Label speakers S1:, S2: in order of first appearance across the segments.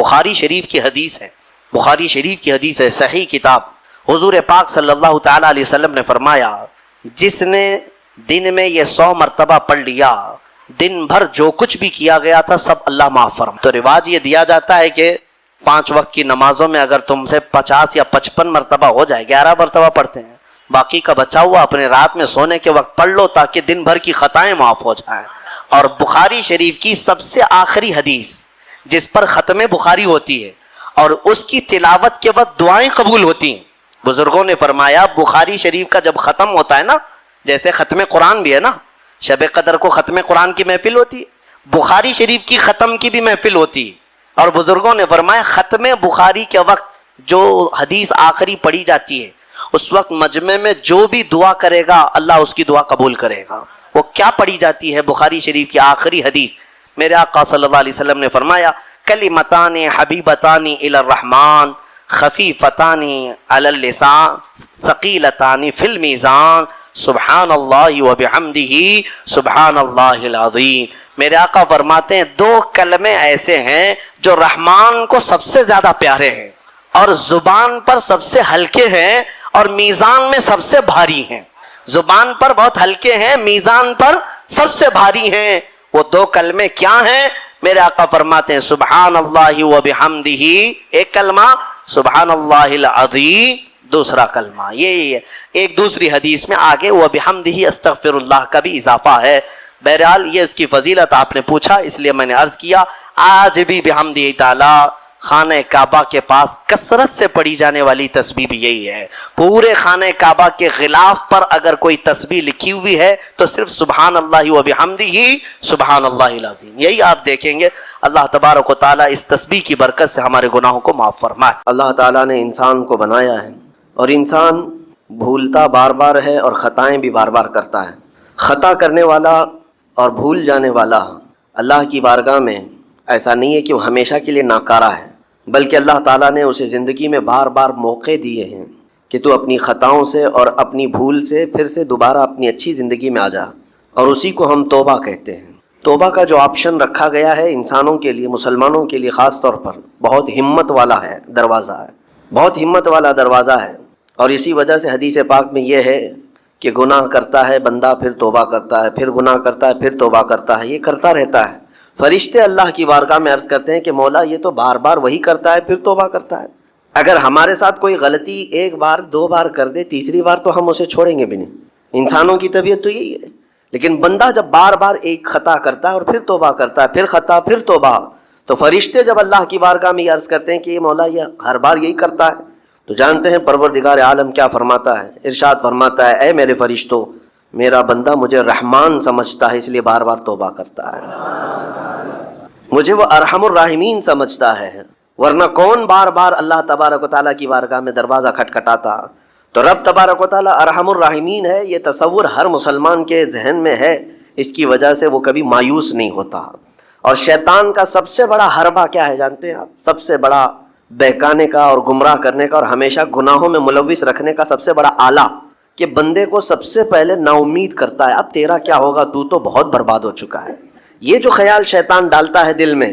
S1: بخاری شریف کی حدیث ہے، بخاری شریف کی حدیث ہے، صحیح کتاب۔ حضور پاک صلی اللہ تعالی علیہ وسلم نے فرمایا جس نے دن میں یہ 100 مرتبہ پڑھ لیا، دن بھر جو کچھ بھی کیا گیا تھا سب اللہ معاف فرما۔ تو رواج یہ دیا جاتا ہے کہ 5 وقت کی نمازوں میں اگر تم سے 50 یا 55 مرتبہ ہو جائے، 11 مرتبہ پڑھتے ہیں، باقی کا بچا ہوا اپنے رات میں سونے کے وقت پڑھ لو تاکہ دن بھر کی خطائیں معاف ہو جائیں۔ اور بخاری شریف کی سب سے آخری حدیث جس پر ختم بخاری ہوتی ہے اور اس کی تلاوت کے وقت دعائیں قبول ہوتی ہیں، بزرگوں نے فرمایا بخاری شریف کا جب ختم ہوتا ہے نا، جیسے ختم قرآن بھی ہے نا، شب قدر کو ختم قرآن کی محفل ہوتی ہے، بخاری شریف کی ختم کی بھی محفل ہوتی ہے، اور بزرگوں نے فرمایا ختم بخاری کے وقت جو حدیث آخری پڑھی جاتی ہے اس وقت مجمع میں جو بھی دعا کرے گا اللہ اس کی دعا قبول کرے گا۔ وہ کیا پڑھی جاتی ہے؟ بخاری شریف کی آخری حدیث، میرے آقا صلی اللہ علیہ وسلم نے فرمایا کلمتان حبیبتان الی الرحمن خفیفتان علی اللسان ثقیلتان فی المیزان سبحان اللہ وبحمدہ سبحان اللہ العظیم۔ میرے آقا فرماتے ہیں 2 کلمے ایسے ہیں جو رحمان کو سب سے زیادہ پیارے ہیں اور زبان پر سب سے ہلکے ہیں اور میزان میں سب سے بھاری ہیں۔ زبان پر بہت ہلکے ہیں، میزان پر سب سے بھاری ہیں۔ وہ 2 کلمے کیا ہیں؟ میرے آقا فرماتے ہیں سبحان اللہ وبحمدہ ایک کلمہ، سبحان اللہ العظیم دوسرا کلمہ۔ یہ ایک دوسری حدیث میں آگے وبحمدہ استغفر اللہ کا بھی اضافہ ہے۔ بہرحال یہ اس کی فضیلت آپ نے پوچھا اس لیے میں نے عرض کیا۔ آج بھی بحمدہ تعالی خانہ کعبہ کے پاس کثرت سے پڑھی جانے والی تسبیح بھی یہی ہے۔ پورے خانہ کعبہ کے غلاف پر اگر کوئی تسبیح لکھی ہوئی ہے تو صرف سبحان اللہ وبحمدہ سبحان اللہ العظیم، یہی آپ دیکھیں گے۔ اللہ تبارک و تعالیٰ اس تسبیح کی برکت سے ہمارے گناہوں کو معاف فرمائے۔ اللہ تعالیٰ نے انسان کو بنایا ہے اور انسان بھولتا بار بار ہے اور خطائیں بھی بار بار کرتا ہے۔ خطا کرنے والا اور بھول جانے والا اللہ کی بارگاہ میں ایسا نہیں ہے کہ وہ ہمیشہ کے لیے ناکارہ ہے، بلکہ اللہ تعالیٰ نے اسے زندگی میں بار بار موقع دیے ہیں کہ تو اپنی خطاؤں سے اور اپنی بھول سے پھر سے دوبارہ اپنی اچھی زندگی میں آ جا، اور اسی کو ہم توبہ کہتے ہیں۔ توبہ کا جو آپشن رکھا گیا ہے انسانوں کے لیے، مسلمانوں کے لیے خاص طور پر، بہت ہمت والا ہے دروازہ ہے، بہت ہمت والا دروازہ ہے۔ اور اسی وجہ سے حدیث پاک میں یہ ہے کہ گناہ کرتا ہے بندہ پھر توبہ کرتا ہے، پھر گناہ کرتا ہے پھر توبہ کرتا ہے، یہ کرتا رہتا ہے۔ فرشتے اللہ کی بارگاہ میں عرض کرتے ہیں کہ مولا یہ تو بار بار وہی کرتا ہے پھر توبہ کرتا ہے، اگر ہمارے ساتھ کوئی غلطی 1 بار 2 بار کر دے، تیسری بار تو ہم اسے چھوڑیں گے بھی نہیں۔ انسانوں کی طبیعت تو یہی ہے، لیکن بندہ جب بار بار ایک خطا کرتا ہے اور پھر توبہ کرتا ہے، پھر خطا پھر توبہ، تو فرشتے جب اللہ کی بارگاہ میں یہ عرض کرتے ہیں کہ یہ مولا یہ ہر بار یہی کرتا ہے، تو جانتے ہیں پروردگار عالم کیا فرماتا ہے؟ ارشاد فرماتا ہے اے میرے فرشتوں، میرا بندہ مجھے رحمان سمجھتا ہے اس لیے بار بار توبہ کرتا ہے، مجھے وہ ارحم الراحمین سمجھتا ہے، ورنہ کون بار بار اللہ تبارک و تعالیٰ کی بارگاہ میں دروازہ کھٹکھٹاتا۔ تو رب تبارک و تعالیٰ ارحم الراحمین ہے، یہ تصور ہر مسلمان کے ذہن میں ہے، اس کی وجہ سے وہ کبھی مایوس نہیں ہوتا۔ اور شیطان کا سب سے بڑا حربہ کیا ہے جانتے ہیں آپ؟ سب سے بڑا بہکانے کا اور گمراہ کرنے کا اور ہمیشہ گناہوں میں ملوث رکھنے کا سب سے بڑا آلہ کہ بندے کو سب سے پہلے نا امید کرتا ہے، اب تیرا کیا ہوگا، تو بہت برباد ہو چکا ہے۔ یہ جو خیال شیطان ڈالتا ہے دل میں،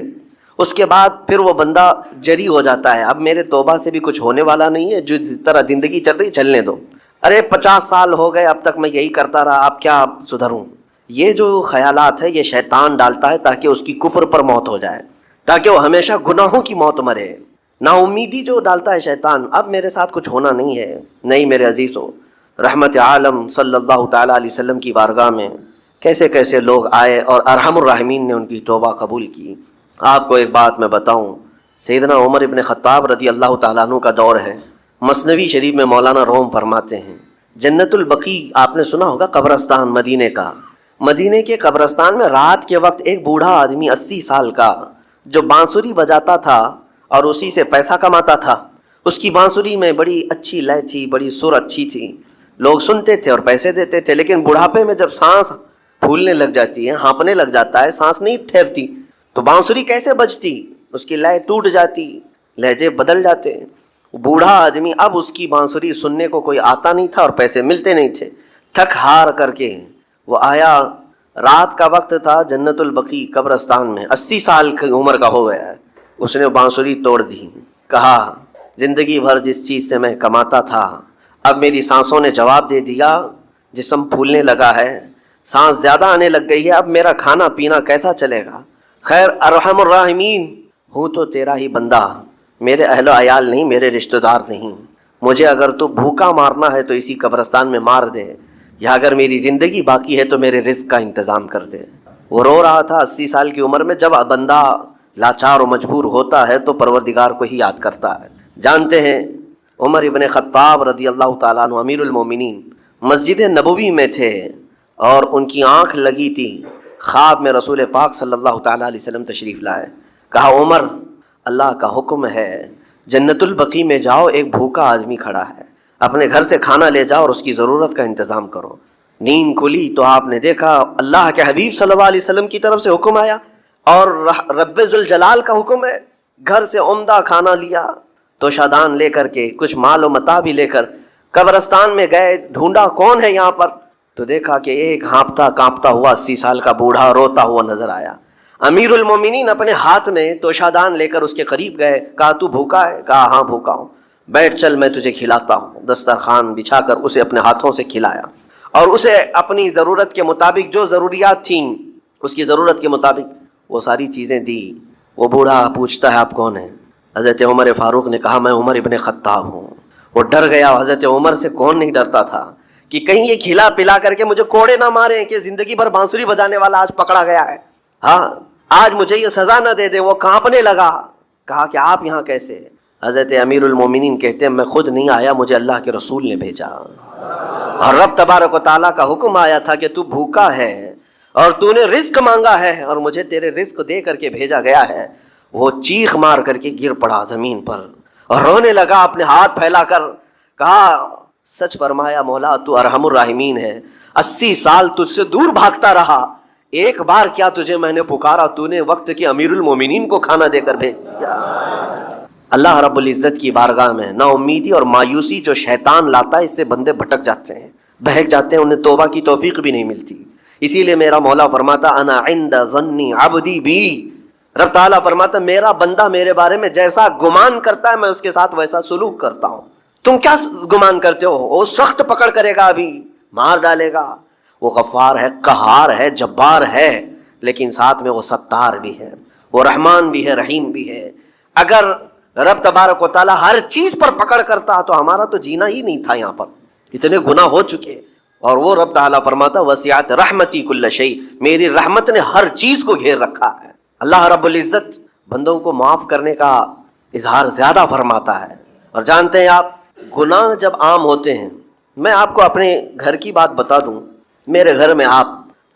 S1: اس کے بعد پھر وہ بندہ جری ہو جاتا ہے، اب میرے توبہ سے بھی کچھ ہونے والا نہیں ہے، جو جس طرح زندگی چل رہی چلنے دو، ارے 50 سال ہو گئے اب تک میں یہی کرتا رہا، اب کیا سدھروں۔ یہ جو خیالات ہے یہ شیطان ڈالتا ہے تاکہ اس کی کفر پر موت ہو جائے، تاکہ وہ ہمیشہ گناہوں کی موت مرے۔ نا امیدی جو ڈالتا ہے شیطان، اب میرے ساتھ کچھ ہونا نہیں ہے۔ نہیں میرے عزیزوں، رحمت عالم صلی اللہ تعالیٰ علیہ وسلم کی بارگاہ میں کیسے کیسے لوگ آئے اور ارحم الراحمین نے ان کی توبہ قبول کی۔ آپ کو ایک بات میں بتاؤں، سیدنا عمر ابن خطاب رضی اللہ تعالیٰ عنہ کا دور ہے، مثنوی شریف میں مولانا روم فرماتے ہیں جنت البقیع آپ نے سنا ہوگا، قبرستان مدینے کا، مدینے کے قبرستان میں رات کے وقت ایک بوڑھا آدمی 80 سال کا جو بانسری بجاتا تھا اور اسی سے پیسہ کماتا تھا، اس کی بانسری میں بڑی اچھی لے تھی، بڑی سر اچھی تھی، لوگ سنتے تھے اور پیسے دیتے تھے، لیکن بڑھاپے میں جب سانس پھولنے لگ جاتی ہے، ہانپنے لگ جاتا ہے، سانس نہیں ٹھہرتی، تو بانسری کیسے بجتی؟ اس کی لے ٹوٹ جاتی، لہجے بدل جاتے۔ بوڑھا آدمی اب اس کی بانسری سننے کو کوئی آتا نہیں تھا اور پیسے ملتے نہیں تھے، تھک ہار کر کے وہ آیا، رات کا وقت تھا، جنت البقیع قبرستان میں، 80 سال کی عمر کا ہو گیا ہے، اس نے بانسری توڑ دی، کہا زندگی بھر جس چیز سے میں کماتا تھا اب میری سانسوں نے جواب دے دیا، جسم پھولنے لگا ہے، سانس زیادہ آنے لگ گئی ہے، اب میرا کھانا پینا کیسا چلے گا؟ خیر ارحم الراحمین، ہوں تو تیرا ہی بندہ، میرے اہل و عیال نہیں، میرے رشتہ دار نہیں، مجھے اگر تو بھوکا مارنا ہے تو اسی قبرستان میں مار دے، یا اگر میری زندگی باقی ہے تو میرے رزق کا انتظام کر دے۔ وہ رو رہا تھا 80 سال کی عمر میں۔ جب بندہ لاچار و مجبور ہوتا ہے تو پروردگار کو ہی یاد کرتا ہے۔ جانتے ہیں عمر ابن خطاب رضی اللہ تعالیٰ عنہ امیر المومنین مسجد نبوی میں تھے اور ان کی آنکھ لگی تھی، خواب میں رسول پاک صلی اللہ تعالیٰ علیہ وسلم تشریف لائے۔ کہا عمر اللہ کا حکم ہے جنت البقیع میں جاؤ، ایک بھوکا آدمی کھڑا ہے، اپنے گھر سے کھانا لے جاؤ اور اس کی ضرورت کا انتظام کرو۔ نیند کھلی تو آپ نے دیکھا اللہ کے حبیب صلی اللہ علیہ وسلم کی طرف سے حکم آیا اور رب ذوالجلال کا حکم ہے، گھر سے عمدہ کھانا لیا، توشادان لے کر کے کچھ مال و متاع بھی لے کر قبرستان میں گئے، ڈھونڈا کون ہے یہاں پر، تو دیکھا کہ ایک ہانپتا کانپتا ہوا 80 سال کا بوڑھا روتا ہوا نظر آیا۔ امیر المومنین اپنے ہاتھ میں توشادان لے کر اس کے قریب گئے، کہا تو بھوکا ہے؟ کہا ہاں بھوکا ہوں، بیٹھ چل میں تجھے کھلاتا ہوں۔ دسترخوان بچھا کر اسے اپنے ہاتھوں سے کھلایا اور اسے اپنی ضرورت کے مطابق جو ضروریات تھیں اس کی ضرورت کے مطابق وہ ساری چیزیں دی۔ وہ بوڑھا پوچھتا ہے آپ کون ہیں؟ حضرت عمر فاروق نے کہا میں عمر ابن خطاب ہوں۔ وہ ڈر گیا، حضرت عمر سے کون نہیں ڈرتا تھا کہ کہیں یہ کھلا پلا کر کے مجھے کوڑے نہ ماریں کہ زندگی بھر بانسری بجانے والا آج پکڑا گیا ہے، ہاں آج مجھے یہ سزا نہ دے دے۔ وہ کانپنے لگا، کہا کہ آپ یہاں کیسے؟ حضرت امیر المومنین کہتے ہیں میں خود نہیں آیا، مجھے اللہ کے رسول نے بھیجا، اور رب تبارک و تعالیٰ کا حکم آیا تھا کہ تو بھوکا ہے اور تو نے رزق مانگا ہے اور مجھے تیرے رزق دے کر کے بھیجا گیا ہے۔ وہ چیخ مار کر کے گر پڑا زمین پر اور رونے لگا، اپنے ہاتھ پھیلا کر کہا سچ فرمایا مولا تو ارحم الراحمین ہے، 80 سال تجھ سے دور بھاگتا رہا، ایک بار کیا تجھے میں نے پکارا، تو نے وقت کے امیر المومنین کو کھانا دے کر بھیج دیا۔ اللہ رب العزت کی بارگاہ میں نا امیدی اور مایوسی جو شیطان لاتا ہے اس سے بندے بھٹک جاتے ہیں، بہک جاتے ہیں، انہیں توبہ کی توفیق بھی نہیں ملتی۔ اسی لیے میرا مولا فرماتا انا عند ظن عبدی بی، رب تعالیٰ فرماتا میرا بندہ میرے بارے میں جیسا گمان کرتا ہے میں اس کے ساتھ ویسا سلوک کرتا ہوں۔ تم کیا گمان کرتے ہو؟ وہ سخت پکڑ کرے گا، ابھی مار ڈالے گا، وہ غفار ہے، قہار ہے، جبار ہے، لیکن ساتھ میں وہ ستار بھی ہے، وہ رحمان بھی ہے، رحیم بھی ہے۔ اگر رب تبارک و تعالیٰ ہر چیز پر پکڑ کرتا تو ہمارا تو جینا ہی نہیں تھا، یہاں پر اتنے گناہ ہو چکے۔ اور وہ رب تعالیٰ فرماتا وسعت رحمتی کل شیء، میری رحمت نے ہر چیز کو گھیر رکھا ہے۔ اللہ رب العزت بندوں کو معاف کرنے کا اظہار زیادہ فرماتا ہے۔ اور جانتے ہیں آپ گناہ جب عام ہوتے ہیں، میں آپ کو اپنے گھر کی بات بتا دوں، میرے گھر میں آپ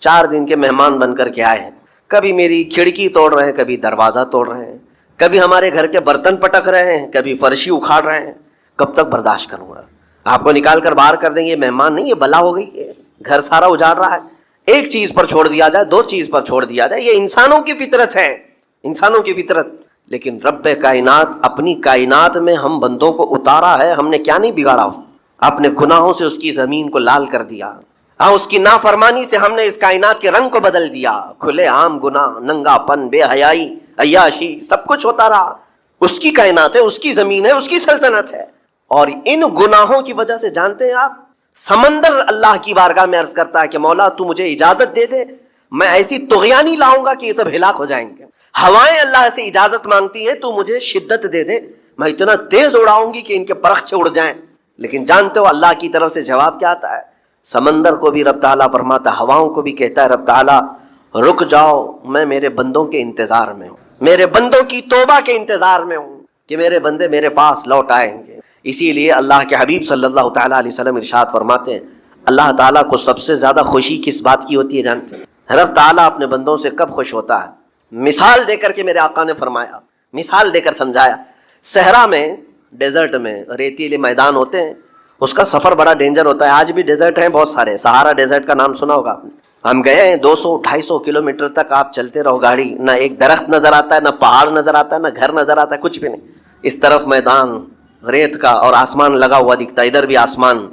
S1: 4 دن کے مہمان بن کر کے آئے ہیں، کبھی میری کھڑکی توڑ رہے ہیں، کبھی دروازہ توڑ رہے ہیں، کبھی ہمارے گھر کے برتن پٹک رہے ہیں، کبھی فرشی اکھاڑ رہے ہیں، کب تک برداشت کروں گا؟ آپ کو نکال کر باہر کر دیں گے، مہمان نہیں، یہ بلا ہو گئی ہے، گھر سارا اجاڑ رہا ہے۔ ایک چیز پر چھوڑ دیا جائے، 2 چیز پر چھوڑ دیا جائے، یہ انسانوں کی فطرت ہے، انسانوں کی فطرت۔ لیکن رب کائنات اپنی کائنات میں ہم بندوں کو اتارا ہے، ہم نے کیا نہیں بگاڑا؟ اپنے گناہوں سے اس کی زمین کو لال کر دیا، ہاں اس کی نافرمانی سے ہم نے اس کائنات کے رنگ کو بدل دیا، کھلے عام گناہ، ننگا پن، بے حیائی، عیاشی، سب کچھ ہوتا رہا۔ اس کی کائنات ہے، اس کی زمین ہے، اس کی سلطنت ہے۔ اور ان گناہوں کی وجہ سے جانتے ہیں آپ سمندر اللہ کی بارگاہ میں عرض کرتا ہے کہ مولا تو مجھے اجازت دے دے، میں ایسی طغیانی لاؤں گا کہ یہ سب ہلاک ہو جائیں گے۔ ہوائیں اللہ سے اجازت مانگتی ہیں تو مجھے شدت دے دے، میں اتنا تیز اڑاؤں گی کہ ان کے پرخچے اڑ جائیں۔ لیکن جانتے ہو اللہ کی طرف سے جواب کیا آتا ہے؟ سمندر کو بھی رب تعالیٰ فرماتا ہے، ہواؤں کو بھی کہتا ہے رب تعالیٰ رک جاؤ، میں میرے بندوں کے انتظار میں ہوں، میرے بندوں کی توبہ کے انتظار میں ہوں کہ میرے بندے میرے پاس لوٹ آئیں گے۔ اسی لیے اللہ کے حبیب صلی اللہ تعالیٰ علیہ وسلم ارشاد فرماتے ہیں اللہ تعالیٰ کو سب سے زیادہ خوشی کس بات کی ہوتی ہے جانتے ہیں؟ رب تعالیٰ اپنے بندوں سے کب خوش ہوتا ہے؟ مثال دے کر کے میرے آقا نے فرمایا، مثال دے کر سمجھایا۔ صحرا میں، ڈیزرٹ میں ریتیلے میدان ہوتے ہیں، اس کا سفر بڑا ڈینجر ہوتا ہے۔ آج بھی ڈیزرٹ ہیں بہت سارے، سہارا ڈیزرٹ کا نام سنا ہوگا آپ نے۔ ہم گئے ہیں 200-250 کلومیٹر تک آپ چلتے رہو گاڑی، نہ ایک درخت نظر آتا ہے، نہ پہاڑ نظر آتا ہے، نہ گھر نظر آتا ہے، کچھ بھی نہیں۔ اس طرف میدان ریت کا اور آسمان لگا ہوا دکھتا ہے، ادھر بھی آسمان،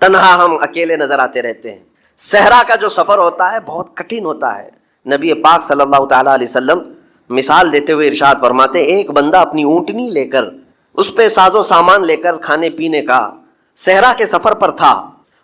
S1: تنہا ہم اکیلے نظر آتے رہتے ہیں۔ صحرا کا جو سفر ہوتا ہے بہت کٹھن ہوتا ہے۔ نبی پاک صلی اللہ تعالیٰ علیہ وسلم مثال دیتے ہوئے ارشاد فرماتے ہیں ایک بندہ اپنی اونٹنی لے کر اس پہ ساز و سامان لے کر کھانے پینے کا صحرا کے سفر پر تھا،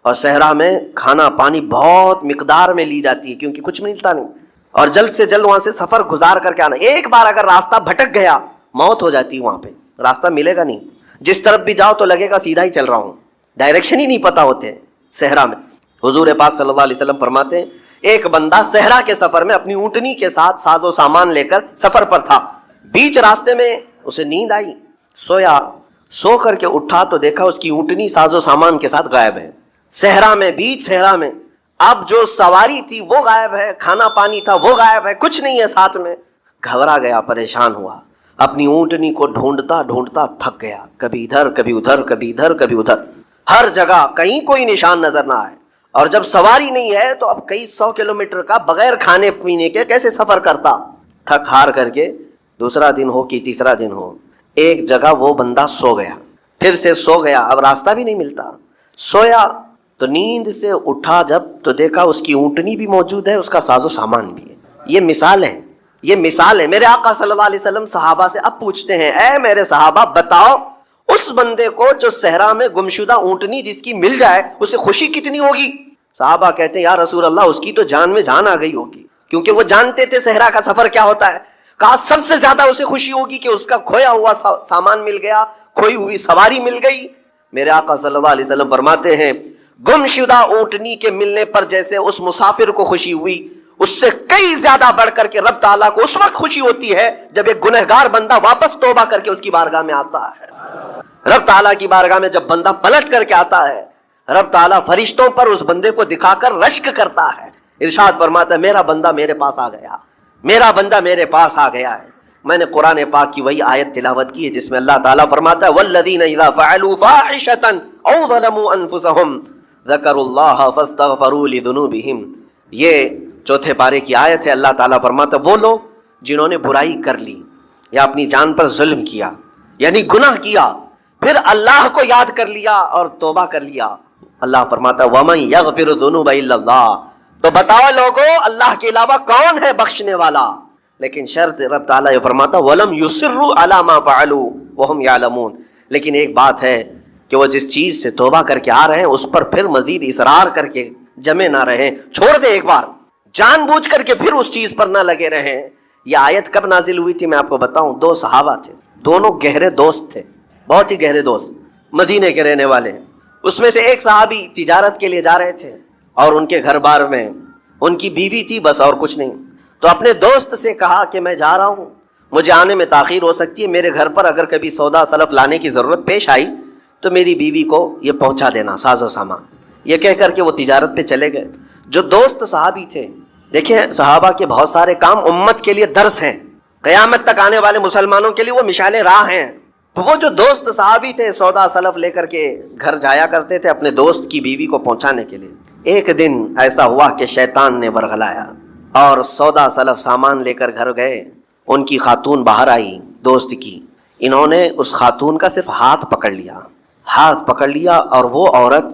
S1: اور صحرا میں کھانا پانی بہت مقدار میں لی جاتی ہے کیونکہ کچھ ملتا نہیں، اور جلد سے جلد وہاں سے سفر گزار کر کے آنا۔ ایک بار اگر راستہ بھٹک گیا موت ہو جاتی ہے، وہاں پہ راستہ ملے گا نہیں، جس طرف بھی جاؤ تو لگے گا سیدھا ہی چل رہا ہوں، ڈائریکشن ہی نہیں پتا ہوتے صحرا میں۔ حضور پاک صلی اللہ علیہ وسلم فرماتے ہیں ایک بندہ صحرا کے سفر میں اپنی اونٹنی کے ساتھ ساز و سامان لے کر سفر پر تھا، بیچ راستے میں اسے نیند آئی، سویا، سو کر کے اٹھا تو دیکھا اس کی اونٹنی ساز و سامان کے ساتھ غائب ہے، صحرا میں، بیچ صحرا میں۔ اب جو سواری تھی وہ غائب ہے، کھانا پانی تھا وہ غائب ہے، کچھ نہیں ہے ساتھ میں۔ گھبرا گیا، پریشان ہوا، اپنی اونٹنی کو ڈھونڈتا ڈھونڈتا تھک گیا، کبھی ادھر کبھی ادھر، کبھی ادھر کبھی ادھر، ہر جگہ کہیں کوئی نشان نظر نہ آئے، اور جب سواری نہیں ہے تو اب کئی 100 کلومیٹر کا بغیر کھانے پینے کے کیسے سفر کرتا؟ تھک ہار کر کے دوسرا دن ہو کہ تیسرا دن ہو، ایک جگہ وہ بندہ سو گیا، پھر سے سو گیا، اب راستہ بھی نہیں ملتا، سویا تو نیند سے اٹھا جب تو دیکھا اس کی اونٹنی بھی موجود ہے، اس کا ساز و سامان بھی ہے۔ یہ مثال ہے، یہ مثال ہے۔ میرے آقا صلی اللہ علیہ وسلم صحابہ سے اب پوچھتے ہیں اے میرے صحابہ بتاؤ اس بندے کو جو صحرا میں گمشدہ اونٹنی جس کی مل جائے اسے خوشی کتنی ہوگی؟ صحابہ کہتے ہیں یا رسول اللہ اس کی تو جان میں جان آ گئی ہوگی، کیونکہ وہ جانتے تھے صحرا کا سفر کیا ہوتا ہے۔ کہا سب سے زیادہ اسے خوشی ہوگی کہ اس کا کھویا ہوا سامان مل گیا، کھوئی ہوئی سواری مل گئی۔ میرے آقا صلی اللہ علیہ وسلم فرماتے ہیں گمشدہ اونٹنی کے ملنے پر جیسے اس مسافر کو خوشی ہوئی، اس سے کئی زیادہ بڑھ کر کے رب تعالیٰ کو اس وقت خوشی ہوتی ہے جب ایک گنہگار بندہ واپس توبہ کر کے اس کی بارگاہ میں آتا ہے۔ رب تعالیٰ کی بارگاہ میں جب بندہ پلٹ کر کے آتا ہے، رب تعالیٰ فرشتوں پر اس بندے کو دکھا کر رشک کرتا ہے، ارشاد فرماتا ہے میرا بندہ میرے پاس آ گیا، میرا بندہ میرے پاس آ گیا ہے۔ میں نے قرآن پاک کی وہی آیت تلاوت کی ہے جس میں اللہ تعالیٰ فرماتا ہے والذین اذا فعلوا فاحشۃ او ظلموا انفسهم ذکروا اللہ فاستغفروا لذنوبہم۔ یہ چوتھے پارے کی آیت ہے۔ اللہ تعالیٰ فرماتا ہے وہ لوگ جنہوں نے برائی کر لی یا اپنی جان پر ظلم کیا یعنی گناہ کیا، پھر اللہ کو یاد کر لیا اور توبہ کر لیا، اللہ فرماتا ہے وَمَن يَغْفِرُ الذُّنُوبَ إِلَّا اللَّهُ، تو بتاؤ لوگوں اللہ کے علاوہ کون ہے بخشنے والا؟ لیکن شرط رب تعالیٰ یہ فرماتا وَلَمْ يُصِرُّوا عَلَى مَا فَعَلُوا وَهُمْ يَعْلَمُونَ، لیکن ایک بات ہے کہ وہ جس چیز سے توبہ کر کے آ رہے ہیں اس پر پھر مزید اصرار کر کے جمے نہ رہیں، چھوڑ دیں ایک بار، جان بوجھ کر کے پھر اس چیز پر نہ لگے رہیں۔ یہ آیت کب نازل ہوئی تھی میں آپ کو بتاؤں، دو صحابہ تھے، دونوں گہرے دوست تھے، بہت ہی گہرے دوست، مدینے کے رہنے والے۔ اس میں سے ایک صحابی تجارت کے لیے جا رہے تھے اور ان کے گھر بار میں ان کی بیوی تھی بس اور کچھ نہیں، تو اپنے دوست سے کہا کہ میں جا رہا ہوں، مجھے آنے میں تاخیر ہو سکتی ہے، میرے گھر پر اگر کبھی سودا سلف لانے کی ضرورت پیش آئی تو میری بیوی کو یہ پہنچا دینا ساز و سامان۔ یہ کہہ کر کے وہ تجارت پہ چلے گئے۔ جو دوست صحابی تھے، دیکھیں صحابہ کے بہت سارے کام امت کے لیے درس ہیں، قیامت تک آنے والے مسلمانوں کے لیے وہ مشعل راہ ہیں۔ تو وہ جو دوست صحابی تھے سودا سلف لے کر کے گھر جایا کرتے تھے اپنے دوست کی بیوی کو پہنچانے کے لیے۔ ایک دن ایسا ہوا کہ شیطان نے ورغلایا اور سودا سلف سامان لے کر گھر گئے، ان کی خاتون باہر آئی دوست کی، انہوں نے اس خاتون کا صرف ہاتھ پکڑ لیا اور وہ عورت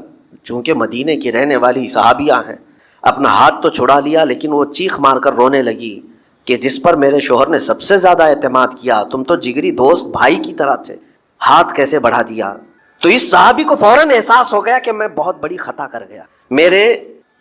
S1: چونکہ مدینے کی رہنے والی صحابیہ ہیں اپنا ہاتھ تو چھڑا لیا، لیکن وہ چیخ مار کر رونے لگی کہ جس پر میرے شوہر نے سب سے زیادہ اعتماد کیا، تم تو جگری دوست بھائی کی طرح تھے، ہاتھ کیسے بڑھا دیا؟ تو اس صحابی کو فوراً احساس ہو گیا کہ میں بہت بڑی خطا کر گیا، میرے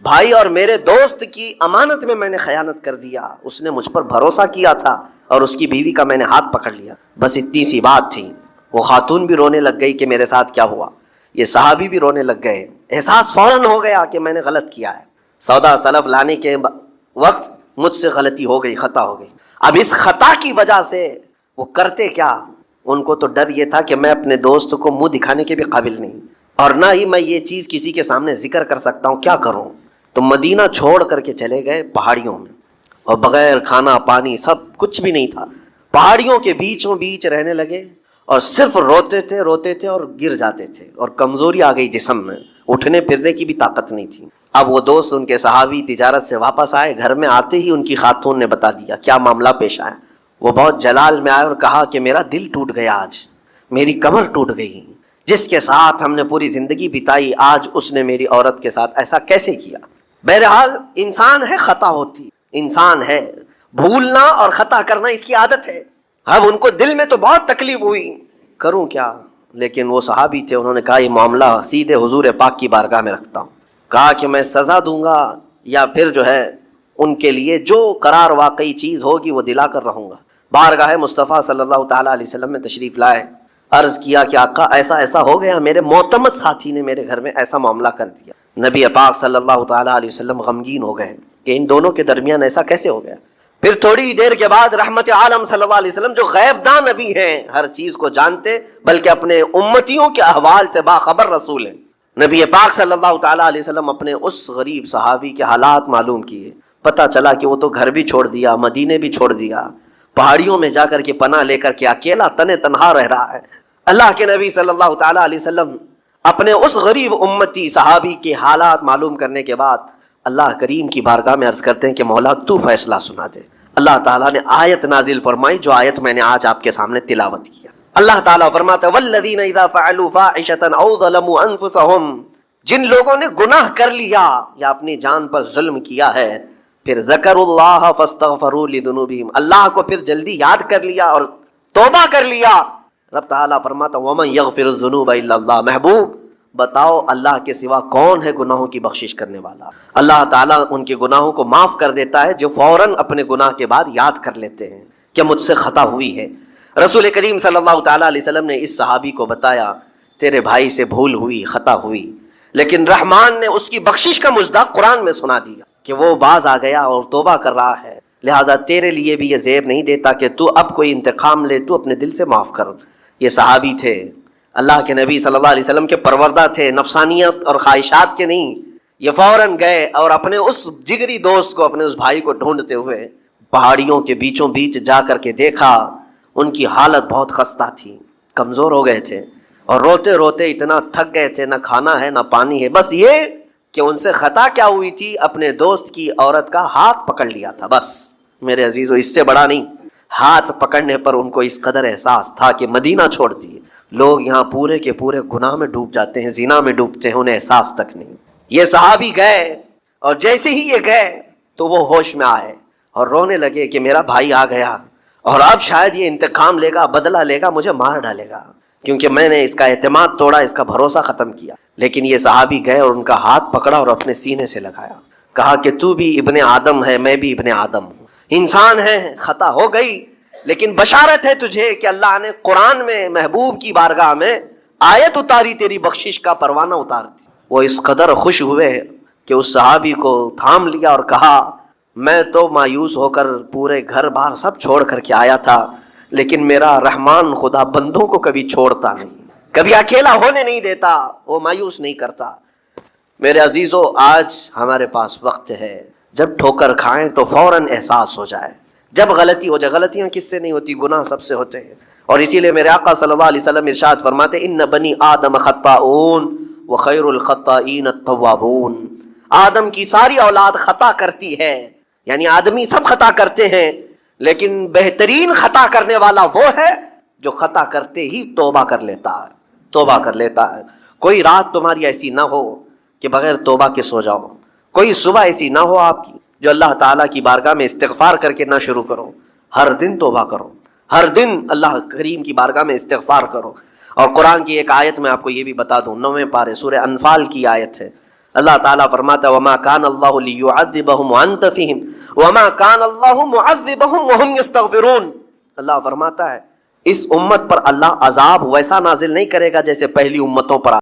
S1: بھائی اور میرے دوست کی امانت میں نے خیانت کر دیا، اس نے مجھ پر بھروسہ کیا تھا اور اس کی بیوی کا میں نے ہاتھ پکڑ لیا، بس اتنی سی بات تھی۔ وہ خاتون بھی رونے لگ گئی کہ میرے ساتھ کیا ہوا، یہ صحابی بھی رونے لگ گئے، احساس فوراً ہو گیا کہ میں نے غلط کیا ہے، سودا سلف لانے کے وقت مجھ سے غلطی ہو گئی، خطا ہو گئی۔ اب اس خطا کی وجہ سے وہ کرتے کیا، ان کو تو ڈر یہ تھا کہ میں اپنے دوست کو منہ دکھانے کے بھی قابل نہیں اور نہ ہی میں یہ چیز کسی کے سامنے ذکر کر سکتا ہوں، کیا کروں؟ تو مدینہ چھوڑ کر کے چلے گئے پہاڑیوں میں، اور بغیر کھانا پانی سب کچھ بھی نہیں تھا، پہاڑیوں کے بیچوں بیچ رہنے لگے اور صرف روتے تھے اور گر جاتے تھے، اور کمزوری آ گئی جسم میں، اٹھنے پھرنے کی بھی طاقت نہیں تھی۔ اب وہ دوست ان کے صحابی تجارت سے واپس آئے، گھر میں آتے ہی ان کی خاتون نے بتا دیا کیا معاملہ پیش آیا۔ وہ بہت جلال میں آئے اور کہا کہ میرا دل ٹوٹ گیا، آج میری کمر ٹوٹ گئی، جس کے ساتھ ہم نے پوری زندگی بتائی آج اس نے میری عورت کے ساتھ ایسا کیسے کیا؟ بہرحال انسان ہے، خطا ہوتی، انسان ہے، بھولنا اور خطا کرنا اس کی عادت ہے. اب ان کو دل میں تو بہت تکلیف ہوئی، کروں کیا؟ لیکن وہ صحابی تھے، انہوں نے کہا یہ معاملہ سیدھے حضور پاک کی بارگاہ میں رکھتا ہوں. کہا کہ میں سزا دوں گا یا پھر جو ہے ان کے لیے جو قرار واقعی چیز ہوگی وہ دلا کر رہوں گا. بارگاہ مصطفیٰ صلی اللہ تعالیٰ علیہ وسلم میں تشریف لائے. عرض کیا کہ آقا ایسا ایسا ہو گیا، میرے معتمد ساتھی نے میرے گھر میں ایسا معاملہ کر دیا. نبی پاک صلی اللہ تعالیٰ علیہ وسلم غمگین ہو گئے کہ ان دونوں کے درمیان ایسا کیسے ہو گیا. پھر تھوڑی دیر کے بعد رحمت عالم صلی اللہ علیہ وسلم جو غیب داں نبی ہیں، ہر چیز کو جانتے بلکہ اپنے امتیوں کے احوال سے باخبر رسول ہیں، نبی پاک صلی اللہ تعالیٰ علیہ وسلم اپنے اس غریب صحابی کے حالات معلوم کیے. پتہ چلا کہ وہ تو گھر بھی چھوڑ دیا، مدینے بھی چھوڑ دیا، پہاڑیوں میں جا کر کے پناہ لے کر کے اکیلا تنہا رہ رہا ہے. اللہ کے نبی صلی اللہ تعالیٰ علیہ وسلم اپنے اس غریب امتی صحابی کے حالات معلوم کرنے کے بعد اللہ کریم کی بارگاہ میں عرض کرتے ہیں کہ مولا تو فیصلہ سنا دے. اللہ تعالیٰ نے آیت نازل فرمائی، جو آیت میں نے آج آپ کے سامنے تلاوت کیا. اللہ تعالیٰ فرماتا ہے والذین اذا فعلوا فاحشۃ او ظلموا انفسهم، جن لوگوں نے گناہ کر لیا یا اپنی جان پر ظلم کیا ہے، پھر ذکروا اللہ فاستغفروا لذنوبہم، اللہ کو پھر جلدی یاد کر لیا اور توبہ کر لیا. رب تعالیٰ فرماتا ومن یغفر الذنوب الا اللہ، محبوب بتاؤ اللہ کے سوا کون ہے گناہوں کی بخشش کرنے والا. اللہ تعالیٰ ان کے گناہوں کو معاف کر دیتا ہے جو فوراً اپنے گناہ کے بعد یاد کر لیتے ہیں کہ مجھ سے خطا ہوئی ہے. رسول کریم صلی اللہ تعالیٰ علیہ وسلم نے اس صحابی کو بتایا تیرے بھائی سے بھول ہوئی، خطا ہوئی، لیکن رحمان نے اس کی بخشش کا مصداق قرآن میں سنا دیا کہ وہ باز آ گیا اور توبہ کر رہا ہے، لہٰذا تیرے لیے بھی یہ زیب نہیں دیتا کہ تو اب کوئی انتقام لے، تو اپنے دل سے معاف کر. یہ صحابی تھے، اللہ کے نبی صلی اللہ علیہ وسلم کے پروردہ تھے، نفسانیت اور خواہشات کے نہیں. یہ فوراً گئے اور اپنے اس جگری دوست کو، اپنے اس بھائی کو ڈھونڈتے ہوئے پہاڑیوں کے بیچوں بیچ جا کر کے دیکھا. ان کی حالت بہت خستہ تھی، کمزور ہو گئے تھے اور روتے روتے اتنا تھک گئے تھے، نہ کھانا ہے نہ پانی ہے، بس یہ کہ ان سے خطا کیا ہوئی تھی، اپنے دوست کی عورت کا ہاتھ پکڑ لیا تھا. بس میرے عزیزو اس سے بڑا نہیں. ہاتھ پکڑنے پر ان کو اس قدر احساس تھا کہ مدینہ چھوڑ دیے. لوگ یہاں پورے کے پورے گناہ میں ڈوب جاتے ہیں، زنا میں ڈوبتے ہیں، انہیں احساس تک نہیں. یہ صحابی گئے اور جیسے ہی یہ گئے تو وہ ہوش میں آئے اور رونے لگے کہ میرا بھائی آ گیا اور اب شاید یہ انتقام لے گا، بدلہ لے گا، مجھے مار ڈالے گا، کیونکہ میں نے اس کا اعتماد توڑا، اس کا بھروسہ ختم کیا. لیکن یہ صحابی گئے اور ان کا ہاتھ پکڑا اور اپنے سینے سے لگایا، کہا کہ تو بھی ابن آدم ہے، میں بھی ابن آدم ہوں، انسان ہے، خطا ہو گئی، لیکن بشارت ہے تجھے کہ اللہ نے قرآن میں محبوب کی بارگاہ میں آیت اتاری، تیری بخشش کا پروانہ اتار دی. وہ اس قدر خوش ہوئے کہ اس صحابی کو تھام لیا اور کہا میں تو مایوس ہو کر پورے گھر بار سب چھوڑ کر کے آیا تھا، لیکن میرا رحمان خدا بندوں کو کبھی چھوڑتا نہیں، کبھی اکیلا ہونے نہیں دیتا، وہ مایوس نہیں کرتا. میرے عزیزو آج ہمارے پاس وقت ہے جب ٹھوکر کھائیں تو فوراً احساس ہو جائے، جب غلطی ہو جائے. غلطیاں کس سے نہیں ہوتی؟ گناہ سب سے ہوتے ہیں. اور اسی لیے میرے آقا صلی اللہ علیہ وسلم ارشاد فرماتے ان بنی آدم خطاؤن وخیر الخطائین التوابون، آدم کی ساری اولاد خطا کرتی ہے، یعنی آدمی سب خطا کرتے ہیں، لیکن بہترین خطا کرنے والا وہ ہے جو خطا کرتے ہی توبہ کر لیتا ہے، توبہ کر لیتا ہے. کوئی رات تمہاری ایسی نہ ہو کہ بغیر توبہ کے سو جاؤ، کوئی صبح ایسی نہ ہو آپ کی جو اللہ تعالیٰ کی بارگاہ میں استغفار کر کے نہ شروع کرو. ہر دن توبہ کرو، ہر دن اللہ کریم کی بارگاہ میں استغفار کرو. اور قرآن کی ایک آیت میں آپ کو یہ بھی بتا دوں، 9ویں پارے سورہ انفال کی آیت ہے. اللہ تعالیٰ فرماتا ہے وما کان اللہ لیعذبہم وانت فیہم وما کان اللہ معذبہم وہم یستغفرون. اللہ فرماتا ہے اس امت پر اللہ عذاب ویسا نازل نہیں کرے گا جیسے پہلی امتوں پر